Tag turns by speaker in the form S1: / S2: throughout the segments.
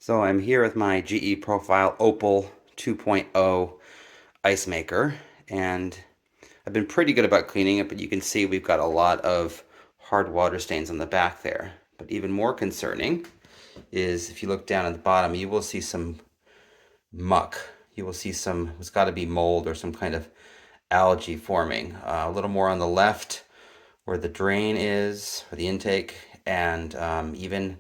S1: So I'm here with my GE Profile Opal 2.0 ice maker, and I've been pretty good about cleaning it, but you can see we've got a lot of hard water stains on the back there. But even more concerning is if you look down at the bottom, you will see some muck. You will see it's got to be mold or some kind of algae forming. A little more on the left where the drain is, or the intake, and even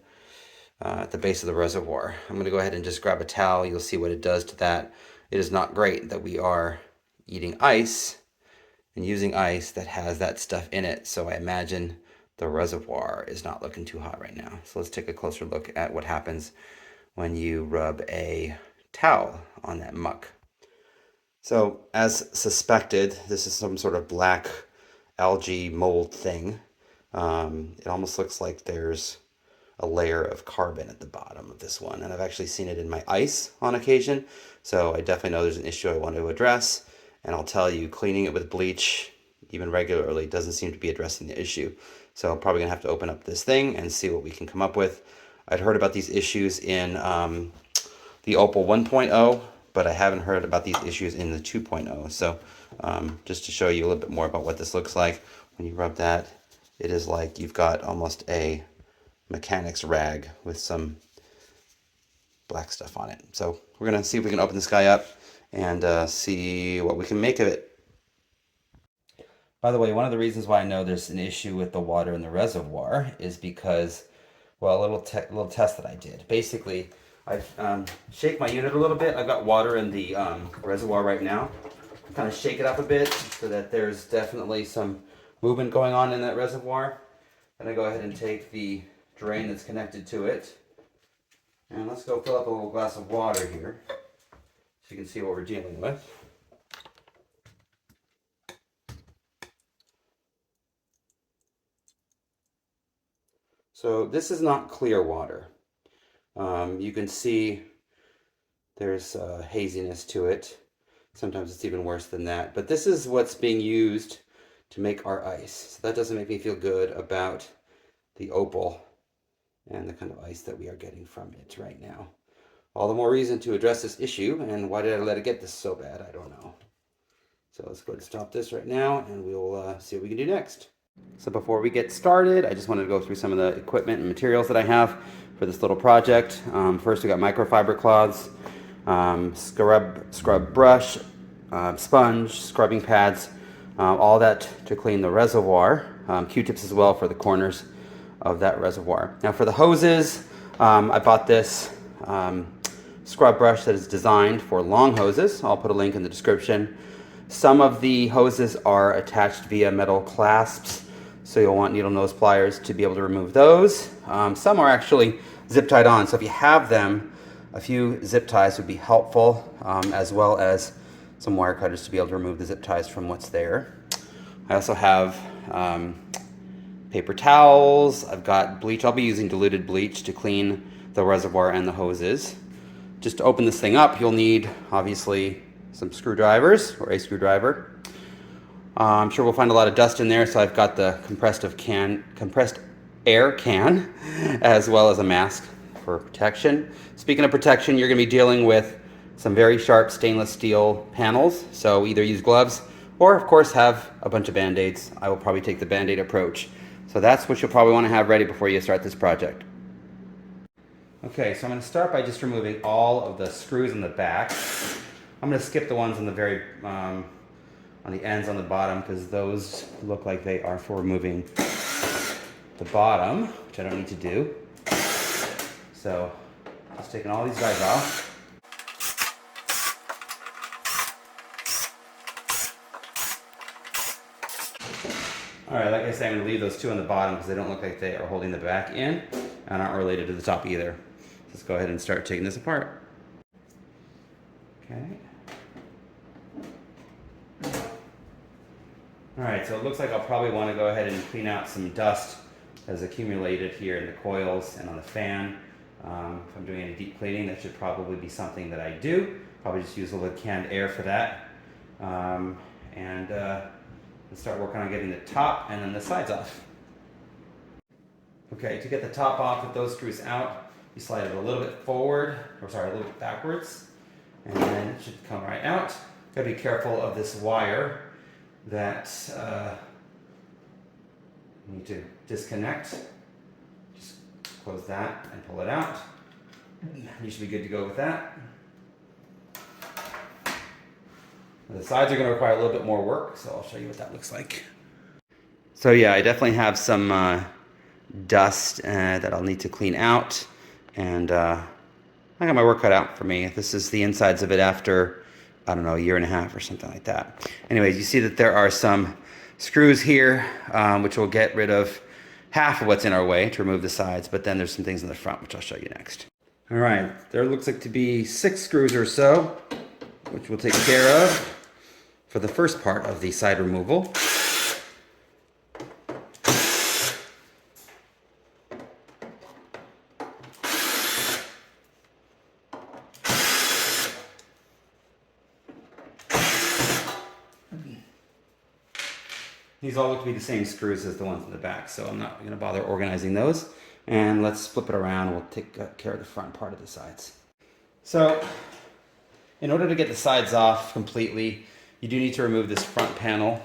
S1: at the base of the reservoir. I'm going to go ahead and just grab a towel. You'll see what it does to that. It is not great that we are eating ice and using ice that has that stuff in it. So I imagine the reservoir is not looking too hot right now. So let's take a closer look at what happens when you rub a towel on that muck. So as suspected, this is some sort of black algae mold thing. It almost looks like there's a layer of carbon at the bottom of this one. And I've actually seen it in my ice on occasion. So I definitely know there's an issue I want to address. And I'll tell you, cleaning it with bleach, even regularly, doesn't seem to be addressing the issue. So I'm probably gonna have to open up this thing and see what we can come up with. I'd heard about these issues in the Opal 1.0, but I haven't heard about these issues in the 2.0. So just to show you a little bit more about what this looks like, when you rub that, it is like you've got almost a mechanics rag with some black stuff on it. So we're gonna see if we can open this guy up and see what we can make of it. By the way, one of the reasons why I know there's an issue with the water in the reservoir is because, well, a little test that I did. Basically, I've shake my unit a little bit. I've got water in the reservoir right now. Kind of shake it up a bit so that there's definitely some movement going on in that reservoir. Then I go ahead and take the drain that's connected to it, and let's go fill up a little glass of water here so you can see what we're dealing with. So this is not clear water. You can see there's haziness to it. Sometimes it's even worse than that, but this is what's being used to make our ice. So that doesn't make me feel good about the Opal and the kind of ice that we are getting from it right now. All the more reason to address this issue, and why did I let it get this so bad? I don't know. So let's go ahead and stop this right now, and we'll see what we can do next. So before we get started, I just wanted to go through some of the equipment and materials that I have for this little project. First, we got microfiber cloths, scrub brush, sponge, scrubbing pads, all that to clean the reservoir. Q-tips as well for the corners of that reservoir. Now for the hoses, I bought this scrub brush that is designed for long hoses. I'll put a link in the description. Some of the hoses are attached via metal clasps, so you'll want needle nose pliers to be able to remove those. Some are actually zip tied on, so if you have them, a few zip ties would be helpful, as well as some wire cutters to be able to remove the zip ties from what's there. I also have paper towels. I've got bleach. I'll be using diluted bleach to clean the reservoir and the hoses. Just to open this thing up, you'll need, obviously, some screwdrivers or a screwdriver. I'm sure we'll find a lot of dust in there, so I've got the compressed air can, as well as a mask for protection. Speaking of protection, you're going to be dealing with some very sharp stainless steel panels, so either use gloves or, of course, have a bunch of Band-Aids. I will probably take the Band-Aid approach. So that's what you'll probably want to have ready before you start this project. Okay, so I'm going to start by just removing all of the screws in the back. I'm going to skip the ones on the on the ends on the bottom, because those look like they are for removing the bottom, which I don't need to do. So just taking all these guys off. All right, like I said, I'm going to leave those two on the bottom because they don't look like they are holding the back in and aren't related to the top either. Let's go ahead and start taking this apart. Okay. All right, so it looks like I'll probably want to go ahead and clean out some dust that's accumulated here in the coils and on the fan. If I'm doing any deep cleaning, that should probably be something that I do. Probably just use a little canned air for that. Let's start working on getting the top and then the sides off. Okay, to get the top off with those screws out, You slide it a little bit forward, or sorry, a little bit backwards, and then it should come right out. Gotta be careful of this wire that you need to disconnect. Just close that and pull it out. You should be good to go with that. The sides are going to require a little bit more work, so I'll show you what that looks like. So yeah, I definitely have some dust that I'll need to clean out, and I got my work cut out for me. This is the insides of it after, I don't know, a year and a half or something like that. Anyways, you see that there are some screws here, which will get rid of half of what's in our way to remove the sides, but then there's some things in the front, which I'll show you next. All right, there looks like to be 6 screws or so, which we'll take care of for the first part of the side removal. These all look to be the same screws as the ones in the back, so I'm not going to bother organizing those. And let's flip it around. We'll take care of the front part of the sides. So, in order to get the sides off completely, you do need to remove this front panel,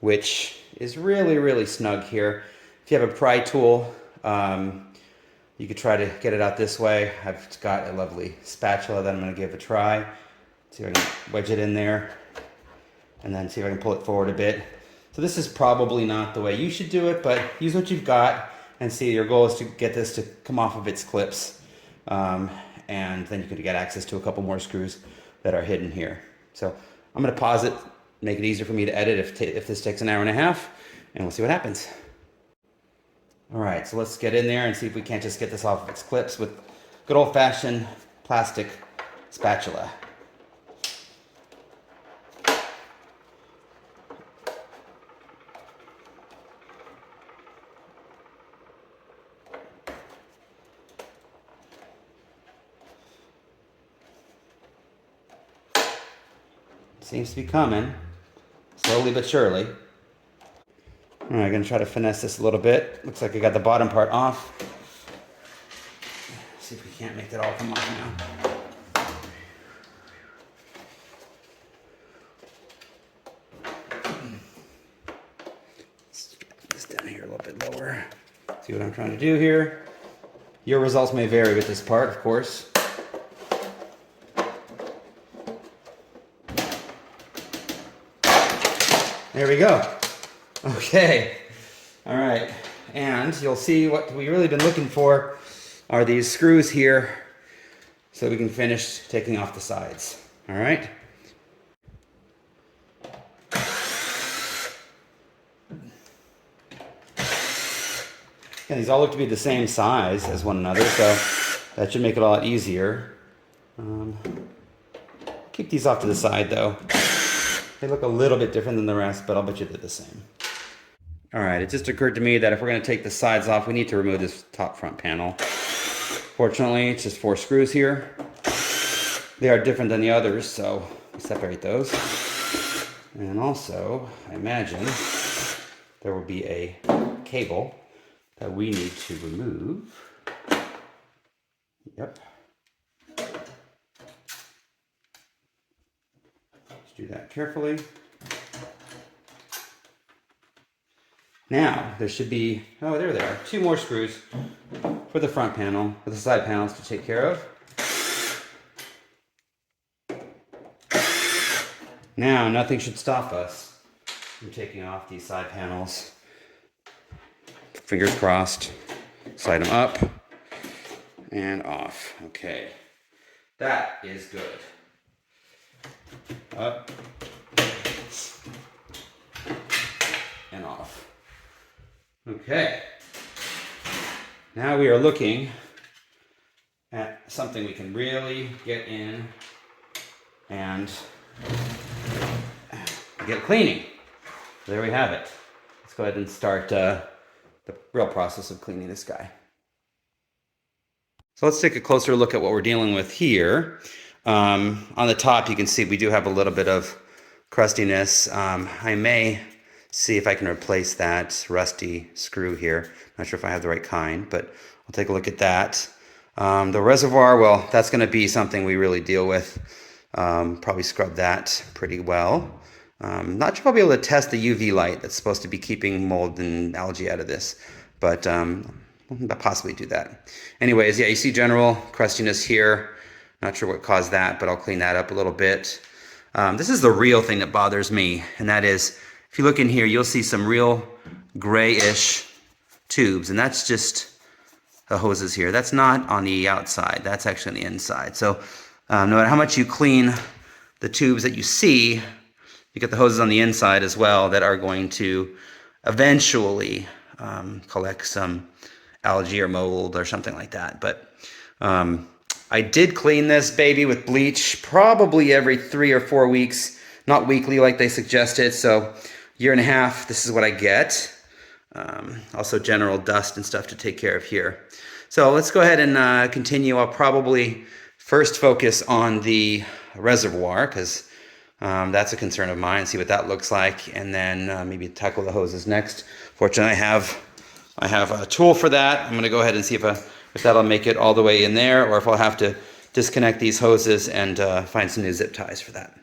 S1: which is really, really snug here. If you have a pry tool, you could try to get it out this way. I've got a lovely spatula that I'm going to give a try. See if I can wedge it in there, and then see if I can pull it forward a bit. So this is probably not the way you should do it, but use what you've got and see. Your goal is to get this to come off of its clips, and then you can get access to a couple more screws that are hidden here. So I'm going to pause it, make it easier for me to edit if this takes an hour and a half, and we'll see what happens. All right, so let's get in there and see if we can't just get this off of its clips with good old-fashioned plastic spatula. Seems to be coming, slowly but surely. All right, I'm gonna try to finesse this a little bit. Looks like I got the bottom part off. See if we can't make that all come off now. Let's get this down here a little bit lower. See what I'm trying to do here. Your results may vary with this part, of course. There we go. Okay. All right. And you'll see what we've really been looking for are these screws here so we can finish taking off the sides. All right. And these all look to be the same size as one another, so that should make it a lot easier. Keep these off to the side though. They look a little bit different than the rest, but I'll bet you they're the same. All right, it just occurred to me that if we're going to take the sides off, we need to remove this top front panel. Fortunately, it's just 4 screws here. They are different than the others, so we separate those. And also, I imagine there will be a cable that we need to remove. Yep. Do that carefully. Now, there should be, oh, there they are, 2 more screws for the front panel, for the side panels to take care of. Now, nothing should stop us from taking off these side panels. Fingers crossed. Slide them up and off. Okay. That is good. Up and off. Okay. Now we are looking at something we can really get in and get cleaning. There we have it. Let's go ahead and start the real process of cleaning this guy. So let's take a closer look at what we're dealing with here. On the top, you can see we do have a little bit of crustiness. I may see if I can replace that rusty screw here. Not sure if I have the right kind, but I'll take a look at that. The reservoir, well, that's going to be something we really deal with. Probably scrub that pretty well. Not sure if I'll be able to test the UV light that's supposed to be keeping mold and algae out of this, but I'll possibly do that. Anyways, yeah, you see general crustiness here. Not sure what caused that, but I'll clean that up a little bit. This is the real thing that bothers me, and that is, if you look in here, you'll see some real grayish tubes, and that's just the hoses here. That's not on the outside, that's actually on the inside. So no matter how much you clean the tubes that you see, you get the hoses on the inside as well that are going to eventually collect some algae or mold or something like that. But I did clean this baby with bleach probably every 3 or 4 weeks, not weekly like they suggested. So year and a half, this is what I get. Also general dust and stuff to take care of here. So let's go ahead and continue. I'll probably first focus on the reservoir because that's a concern of mine, see what that looks like, and then maybe tackle the hoses next. Fortunately, I have a tool for that. I'm going to go ahead and see if that'll make it all the way in there, or if I'll have to disconnect these hoses and find some new zip ties for that.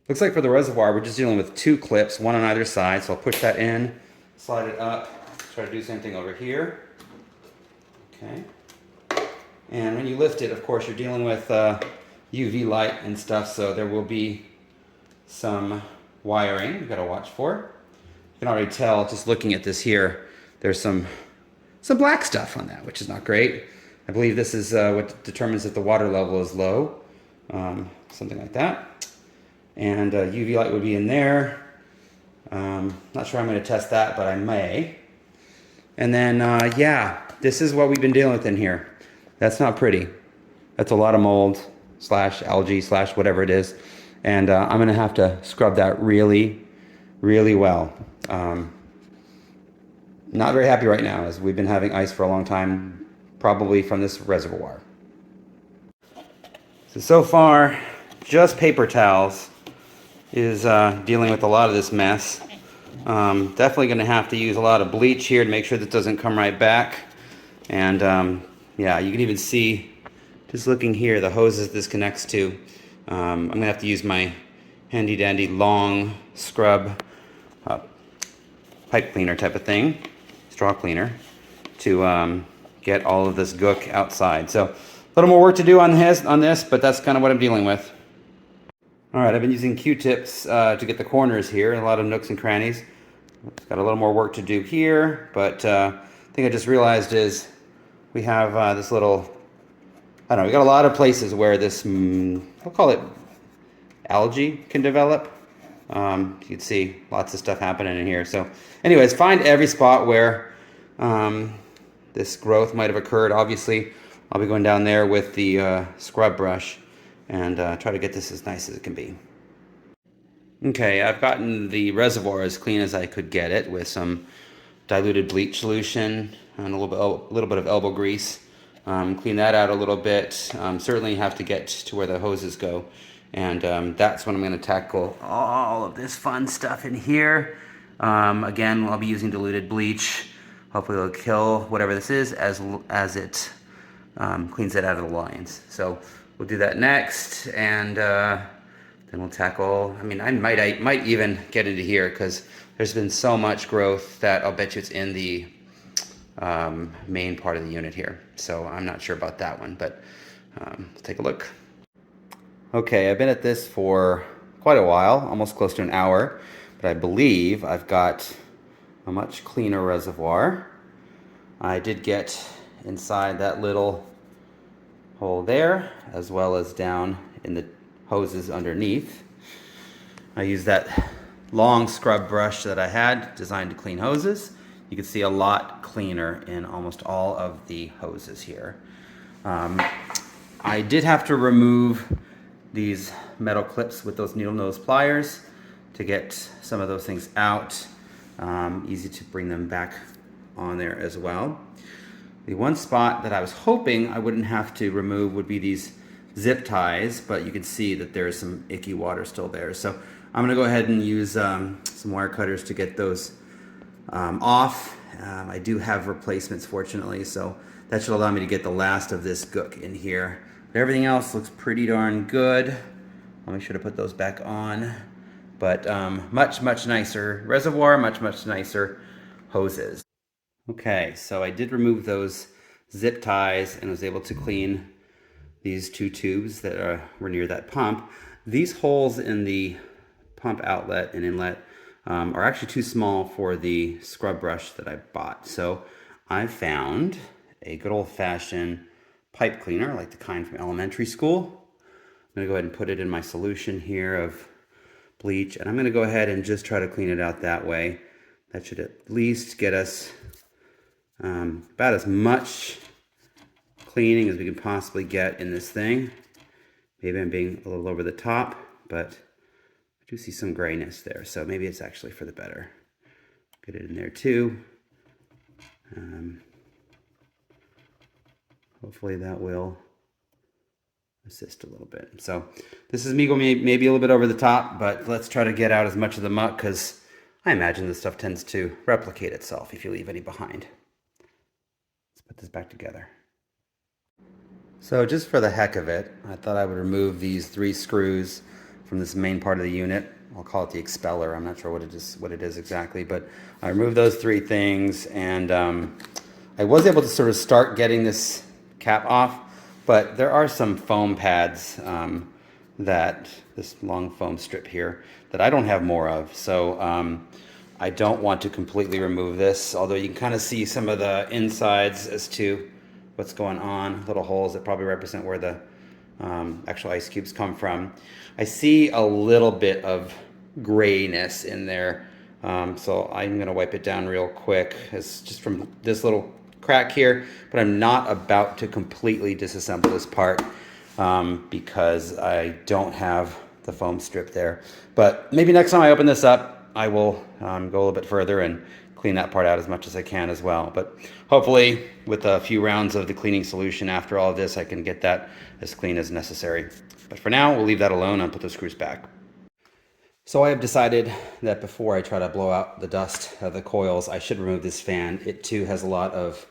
S1: Looks like for the reservoir, we're just dealing with 2 clips, one on either side. So I'll push that in, slide it up, try to do the same thing over here. Okay. And when you lift it, of course, you're dealing with UV light and stuff, so there will be some wiring you've got to watch for. You can already tell just looking at this here, there's some black stuff on that, which is not great. I believe this is what determines if the water level is low, something like that. And UV light would be in there. Not sure I'm going to test that, but I may. And then, yeah, this is what we've been dealing with in here. That's not pretty. That's a lot of mold / algae / whatever it is. And I'm going to have to scrub that really, really well. Not very happy right now, as we've been having ice for a long time, probably from this reservoir. So far, just paper towels is dealing with a lot of this mess. Definitely going to have to use a lot of bleach here to make sure that doesn't come right back. And yeah, you can even see, just looking here, the hoses this connects to. I'm going to have to use my handy dandy long scrub pipe cleaner type of thing, straw cleaner, to get all of this gook outside. So a little more work to do on this, but that's kind of what I'm dealing with. All right, I've been using Q-tips to get the corners here, a lot of nooks and crannies. Got a little more work to do here, but the thing I just realized is we have this little, I don't know, we got a lot of places where this, we'll call it algae can develop. You can see lots of stuff happening in here. So anyways, find every spot where this growth might have occurred. Obviously, I'll be going down there with the scrub brush and try to get this as nice as it can be. Okay, I've gotten the reservoir as clean as I could get it with some diluted bleach solution and a little bit of elbow grease. Clean that out a little bit. Certainly have to get to where the hoses go. And that's when I'm going to tackle all of this fun stuff in here. Again, I'll be using diluted bleach. Hopefully it'll kill whatever this is as it cleans it out of the lines. So we'll do that next, and then we'll tackle, I mean, I might even get into here because there's been so much growth that I'll bet you it's in the main part of the unit here. So I'm not sure about that one, but let's take a look. Okay, I've been at this for quite a while, almost close to an hour, but I believe I've got a much cleaner reservoir. I did get inside that little hole there, as well as down in the hoses underneath. I used that long scrub brush that I had designed to clean hoses. You can see a lot cleaner in almost all of the hoses here. I did have to remove these metal clips with those needle nose pliers to get some of those things out. Easy to bring them back on there as well. The one spot that I was hoping I wouldn't have to remove would be these zip ties, but you can see that there's some icky water still there. So I'm gonna go ahead and use some wire cutters to get those off. I do have replacements, fortunately, so that should allow me to get the last of this gook in here. But everything else looks pretty darn good. I'll make sure to put those back on. But much nicer reservoir, much nicer hoses. Okay, so I did remove those zip ties and was able to clean these two tubes that were near that pump. These holes in the pump outlet and inlet are actually too small for the scrub brush that I bought. So I found a good old-fashioned pipe cleaner, like the kind from elementary school. I'm gonna go ahead and put it in my solution here of bleach, and I'm gonna go ahead and just try to clean it out that way. That should at least get us about as much cleaning as we can possibly get in this thing. Maybe I'm being a little over the top, but I do see some grayness there, so maybe it's actually for the better. Get it in there too. Hopefully that will assist a little bit. So this is me going maybe a little bit over the top, but let's try to get out as much of the muck, because I imagine this stuff tends to replicate itself if you leave any behind. Let's put this back together. So just for the heck of it, I thought I would remove these 3 screws from this main part of the unit. I'll call it the expeller. I'm not sure what it is exactly, but I removed those 3 things, and I was able to sort of start getting this cap off, but there are some foam pads this long foam strip here that I don't have more of. So I don't want to completely remove this, although you can kind of see some of the insides as to what's going on, little holes that probably represent where the actual ice cubes come from. I see a little bit of grayness in there, so I'm going to wipe it down real quick. It's just from this little crack here, but I'm not about to completely disassemble this part because I don't have the foam strip there. But maybe next time I open this up, I will go a little bit further and clean that part out as much as I can as well. But hopefully with a few rounds of the cleaning solution after all of this, I can get that as clean as necessary. But for now, we'll leave that alone and put the screws back. So I have decided that before I try to blow out the dust of the coils, I should remove this fan. It too has a lot of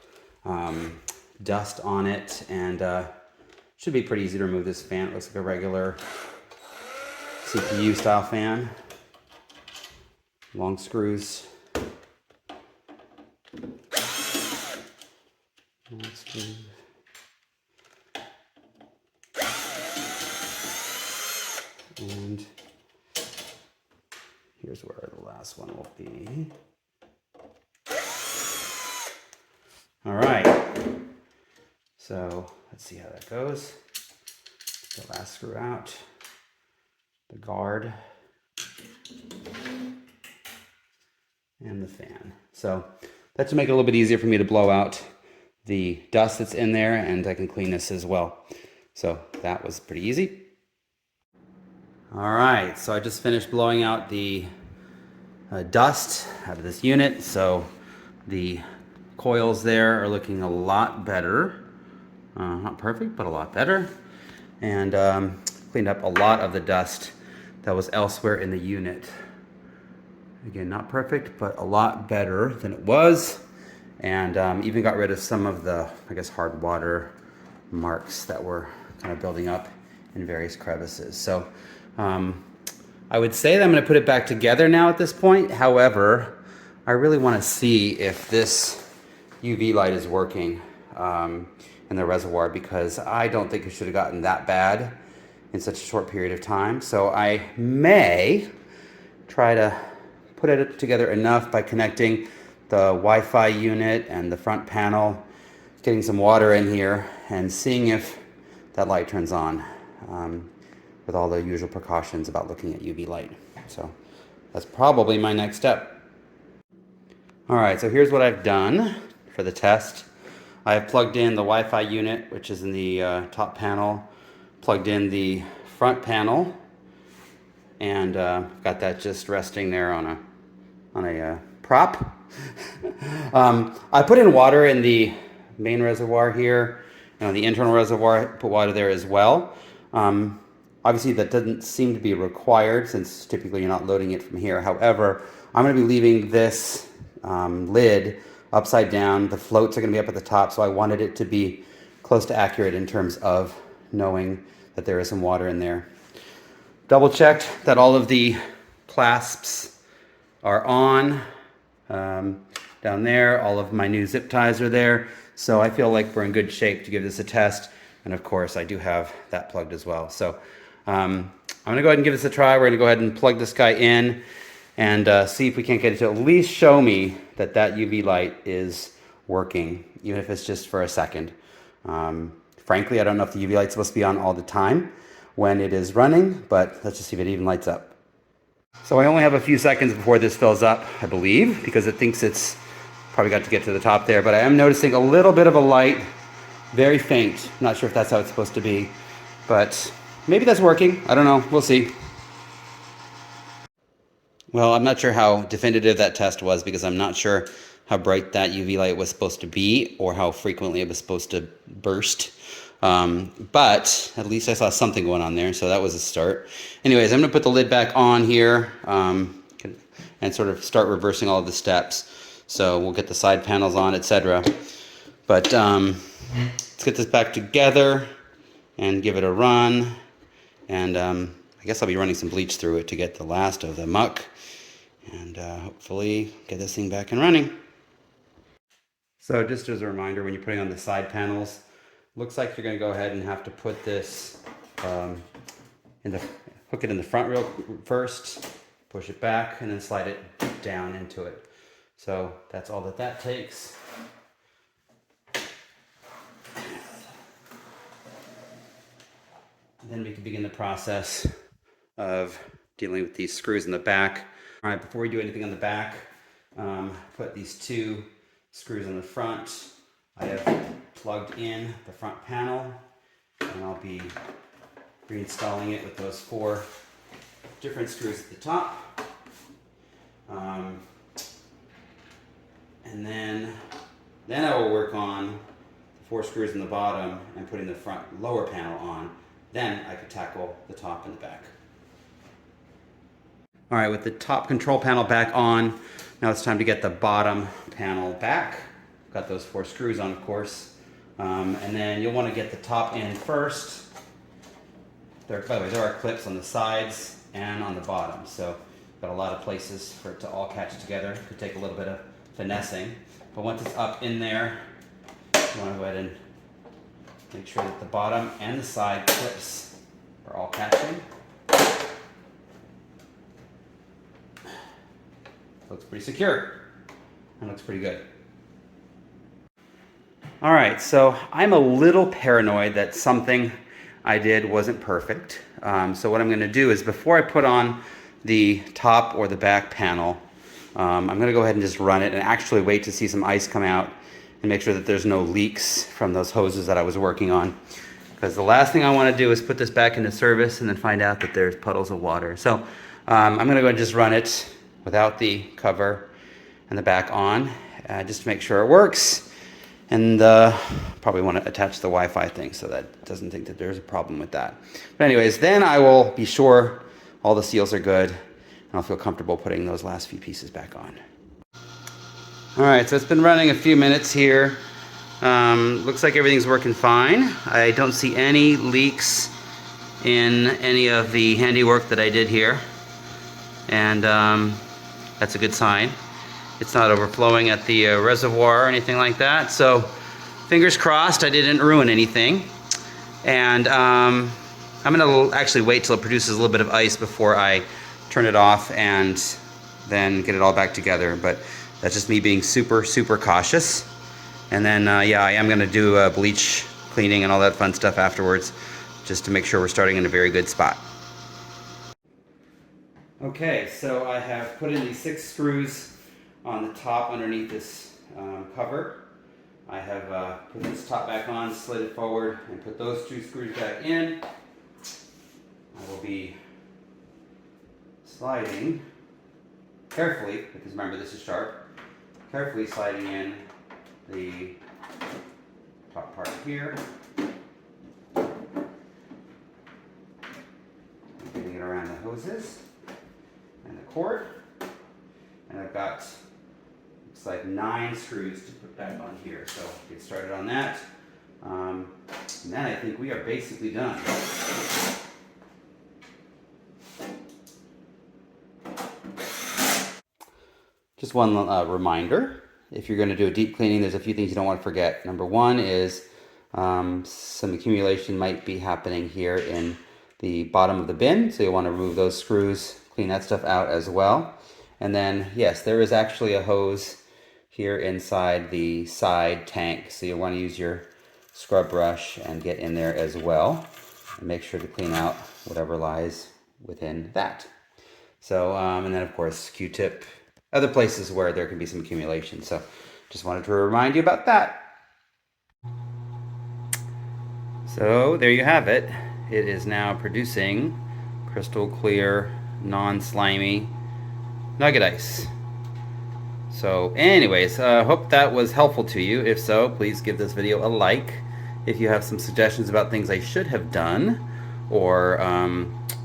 S1: dust on it, and should be pretty easy to remove this fan. It looks like a regular CPU style fan. Long screws. Long screws. And here's where the last one will be. All right, so let's see how that goes. The last screw out, the guard, and the fan. So that should make it a little bit easier for me to blow out the dust that's in there, and I can clean this as well. So that was pretty easy. All right, so I just finished blowing out the dust out of this unit. So the coils there are looking a lot better. Not perfect, but a lot better. And cleaned up a lot of the dust that was elsewhere in the unit. Again, not perfect, but a lot better than it was. And even got rid of some of the, I guess, hard water marks that were kind of building up in various crevices. So I would say that I'm going to put it back together now at this point. However, I really want to see if this UV light is working in the reservoir, because I don't think it should have gotten that bad in such a short period of time. So I may try to put it together enough by connecting the Wi-Fi unit and the front panel, getting some water in here, and seeing if that light turns on with all the usual precautions about looking at UV light. So that's probably my next step. All right, so here's what I've done for the test. I have plugged in the Wi-Fi unit, which is in the top panel, plugged in the front panel, and got that just resting there on a prop. I put in water in the main reservoir here, and the internal reservoir, put water there as well. Obviously that doesn't seem to be required, since typically you're not loading it from here. However, I'm going to be leaving this lid upside down. The floats are going to be up at the top, so I wanted it to be close to accurate in terms of knowing that there is some water in there. Double checked that all of the clasps are on. Down there, all of my new zip ties are there. So I feel like we're in good shape to give this a test. And of course, I do have that plugged as well. So I'm gonna go ahead and give this a try. We're gonna go ahead and plug this guy in and see if we can't get it to at least show me that that UV light is working, even if it's just for a second. Frankly, I don't know if the UV light's supposed to be on all the time when it is running, but let's just see if it even lights up. So I only have a few seconds before this fills up, I believe, because it thinks it's probably got to get to the top there, but I am noticing a little bit of a light, very faint. Not sure if that's how it's supposed to be, but maybe that's working. I don't know, we'll see. Well, I'm not sure how definitive that test was because I'm not sure how bright that UV light was supposed to be or how frequently it was supposed to burst. But at least I saw something going on there, so that was a start. Anyways, I'm going to put the lid back on here and sort of start reversing all of the steps. So we'll get the side panels on, etc. But let's get this back together and give it a run. And I guess I'll be running some bleach through it to get the last of the muck and hopefully get this thing back and running. So just as a reminder, when you're putting on the side panels, looks like you're going to go ahead and have to put this hook it in the front rail first, push it back, and then slide it down into it. So that's all that takes. And then we can begin the process of dealing with these screws in the back. All right, before we do anything on the back, put these two screws on the front. I have plugged in the front panel, and I'll be reinstalling it with those 4 different screws at the top. And then I will work on the 4 screws in the bottom and putting the front lower panel on. Then I could tackle the top and the back. All right, with the top control panel back on, now it's time to get the bottom panel back. Got those 4 screws on, of course. And then you'll want to get the top in first. By the way, there are clips on the sides and on the bottom, so got a lot of places for it to all catch together. Could take a little bit of finessing, but once it's up in there, you want to go ahead and make sure that the bottom and the side clips are all catching. Looks pretty secure and looks pretty good. All right, so I'm a little paranoid that something I did wasn't perfect. So what I'm going to do is before I put on the top or the back panel, I'm going to go ahead and just run it and actually wait to see some ice come out and make sure that there's no leaks from those hoses that I was working on. Because the last thing I want to do is put this back into service and then find out that there's puddles of water. So I'm going to go ahead and just run it without the cover and the back on, just to make sure it works. And probably want to attach the Wi-Fi thing so that it doesn't think that there's a problem with that. But anyways, then I will be sure all the seals are good and I'll feel comfortable putting those last few pieces back on. All right, so it's been running a few minutes here. Looks like everything's working fine. I don't see any leaks in any of the handiwork that I did here. And that's a good sign. It's not overflowing at the reservoir or anything like that. So fingers crossed I didn't ruin anything. And I'm gonna actually wait till it produces a little bit of ice before I turn it off and then get it all back together. But that's just me being super, super cautious. And then, yeah, I am gonna do bleach cleaning and all that fun stuff afterwards, just to make sure we're starting in a very good spot. Okay, so I have put in these 6 screws on the top underneath this cover. I have put this top back on, slid it forward, and put those 2 screws back in. I will be sliding carefully, because remember this is sharp, carefully sliding in the top part here. Getting it around the hoses and the cord. And I've got Looks like 9 screws to put back on here. So get started on that. And then I think we are basically done. Just one reminder, if you're going to do a deep cleaning, there's a few things you don't want to forget. Number one is some accumulation might be happening here in the bottom of the bin, so you'll want to remove those screws, clean that stuff out as well. And then, yes, there is actually a hose here inside the side tank, so you'll want to use your scrub brush and get in there as well, and make sure to clean out whatever lies within that. So, and then of course, Q-tip, other places where there can be some accumulation. So just wanted to remind you about that. So there you have it. It is now producing crystal clear, non-slimy nugget ice. So anyways, hope that was helpful to you. If so, please give this video a like. If you have some suggestions about things I should have done, or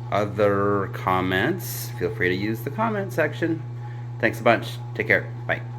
S1: other comments, feel free to use the comment section. Thanks a bunch. Take care. Bye.